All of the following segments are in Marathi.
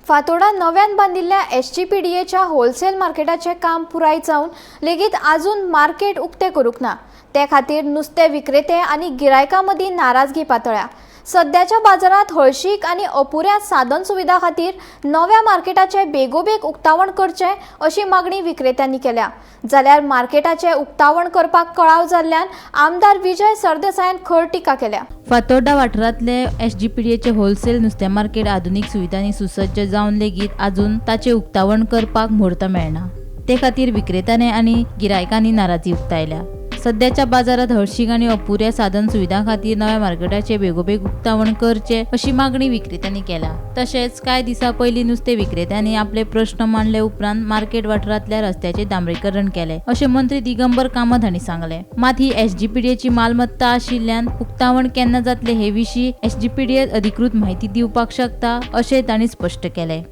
फातोर्डा नव्यान बांधिल्ल्या एसजीपीडीएच्या होलसेल मार्केटाचे काम पुराय जावन लेगीत आजून मार्केट उक्ते करूंक ना। ते खातीर नुस्ते विक्रेते आनी गिरायकां मदीं नाराजगी पातळ्या। सध्याच्या बाजारात हळशीक आनी अपुऱ्या साधन सुविधा खातीर नव्या मार्केटाचे बेगोबेग उक्तावण करचे अशी मागणी विक्रेत्यांनी केल्या। जाल्यार मार्केटाचे उक्तावण करपाक कळाव जाल्ल्यान आमदार विजय सरदेसायान खर टिका केल्या। फातोर्डा वाठारांतले एसजीपीडीएचे होलसेल नुस्तें मार्केट आधुनीक सुविधांनी सुसज्ज जावन लेगीत आजून ताचे उक्तावण करपाक म्हूर्त मेळना। ते खातीर विक्रेत्यांनी आनी गिरायकांनी नाराजी उक्तायल्या। सध्याच्या बाजारात हळशीक आनी अपुऱ्या साधन सुविधां खातीर नव्या मार्केटाचे बेगोबेग उक्तावण करचे अशी मागणी विक्रेत्यांनी केल्या। तशेंच कांय दिसा पयलीं नुस्तें विक्रेत्यांनी आपले प्रश्न मांडले उपरांत मार्केट वाठारांतल्या रस्त्याचे डांबरीकरण केले अशें मंत्री दिगंबर कामत हांणी सांगलें। मात ही एसजीपीडीएची मालमत्ता आशिल्ल्यान उक्तावण केन्ना जातले हे विशीं एसजीपीडीए अधिकृत म्हायती दिवपाक शकता अशें तांणी स्पश्ट केलें।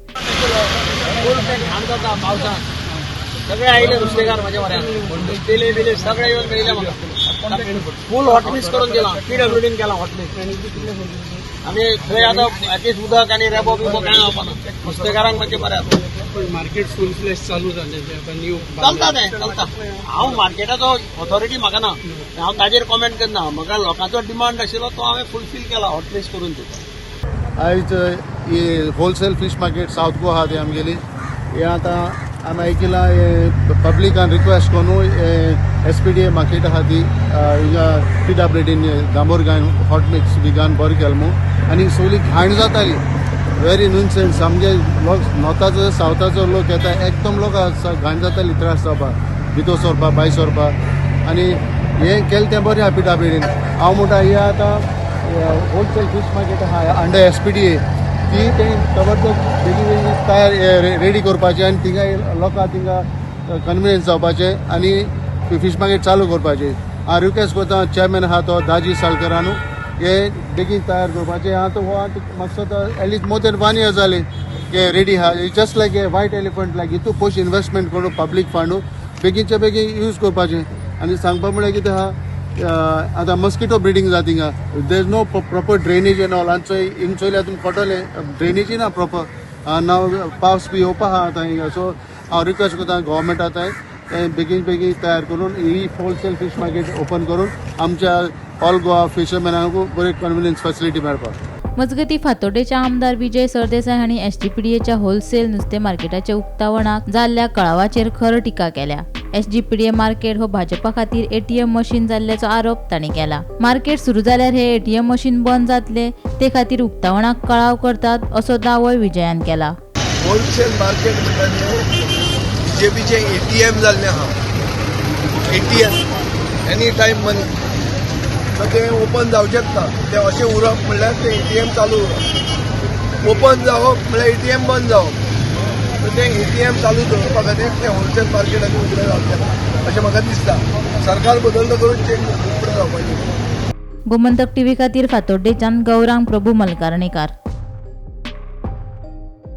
सगळे आयले नुस्तेकार माझ्या वाऱ्यान दिले सगळे येऊन गेले म्हाका फूल हॉटलिस्ट करून दिला। पीडब्ल्यूडीन केला हॉटलिस्ट आनी थंय आतां हातीच उदक आनी रेबो बिबो कांय जावपाना। नुस्तेकारांक मातशें बरें मार्केट फुल फ्लेश चालू जालें चलता तें चलता। हांव मार्केटाचो ऑथॉरिटी म्हाका ना, हांव ताजेर कॉमेंट करना। म्हाका लोकांचो डिमांड आशिल्लो तो हांवें फुलफील केला हॉटलिस्ट करून दिता। आयज ये wholesale fish market south Goa आहा ती आमगेली हे आतां आमी आयकलां पब्लिकान रिक्वेस्ट करून एसपीडीए मार्केट आहा ती हिंगा पीडब्ल्यूडीन दांबोर घायन हॉट मिक्स बी घालून बरें केलें म्हणून आनी सगळी घाण जाताली व्हेरी नुसेंस। आमगे लोक नॉर्थाचो सावथाचो लोक येता एकदम लोक घाण जाताली त्रास जावपाक भितर सरपाक भायर सरपाक आनी हें केलें तें बरें आहा पीडब्ल्यूडीन। हांव म्हणटा हें आतां होलसेल फिश मार्केट आहा अंडर एसपीडीए ती जबरदस्त बेगीन तयार रेडी करपाचें आनी थिंगा लोकांक थिंगा कन्विनियन्स जावपाचें आनी फिश मार्केट चालू करपाचें। हांव रिक्वेस्ट करता चेअरमॅन आहा तो दाजी साळकरानू हे बेगीन तयार करपाचें। आतां हो म्हाका एटलीस्ट मोर देन 1 year जालें की रेडी आहा। जस्ट लायक ए व्हायट एलिफंट लायक हितू पयशे इन्वेस्टमेंट करून पब्लीक फंडू बेगीनच्या बेगीन यूज करपाचें। आनी सांगपा म्हळ्यार कितें आहा आतां मस्किटो ब्रिडींग जाता हिंगा there is no proper drainage and all आनी हिंग चोयल्या तुमी पडटलें ड्रेनेजी ना प्रॉपर नाव पावस बी येवपा आहा आतां हिंगा। सो हांव रिक्वेस्ट करता गव्हर्मेंट आतां बेगीन तयार करून ही होलसेल फिश मार्केट ओपन करून आमच्या ऑल गोवा फिशरमॅनांकू बरी कन्विनियन्स फॅसिलिटी मेळपाक। मजगतीं फातोर्डेच्या आमदार विजय सरदेसाय हांणी एसजीपीडीएच्या होलसेल नुस्तें मार्केटाच्या उक्तावणाक जाल्ल्या कळावाचेर खर टिका केल्या। एसजीपीडीए मार्केट हो भाजपा खातीर एटीएम मशीन जाल्ल्याचो आरोप तांणी केला। मार्केट सुरू जाल्यार हे एटीएम मशीन बंद जातले ते खातीर उक्तावणाक कळाव करतात असो दावोय विजयान केला। होलसेल मार्केट म्हणजे बीजेपीचे एटीएम जाल्ले आहा। एटीएम एनी टायम मनी तर ते ओपन जावचेच ना। ते अशें उरप म्हणल्यार ते एटीएम चालू उरप, ओपन जावप म्हणल्यार एटीएम बंद जावप। तर ते एटीएम चालू दवरपा खातीर ते होलसेल मार्केटाचे उगडे जावचे ना अशें म्हाका दिसता। सरकार बदल करून चेंज उगडे जावपाचें। गोमंतक टीव्ही खातीर फातोर्डेच्यान गौरांग प्रभू मलकार्णीकार।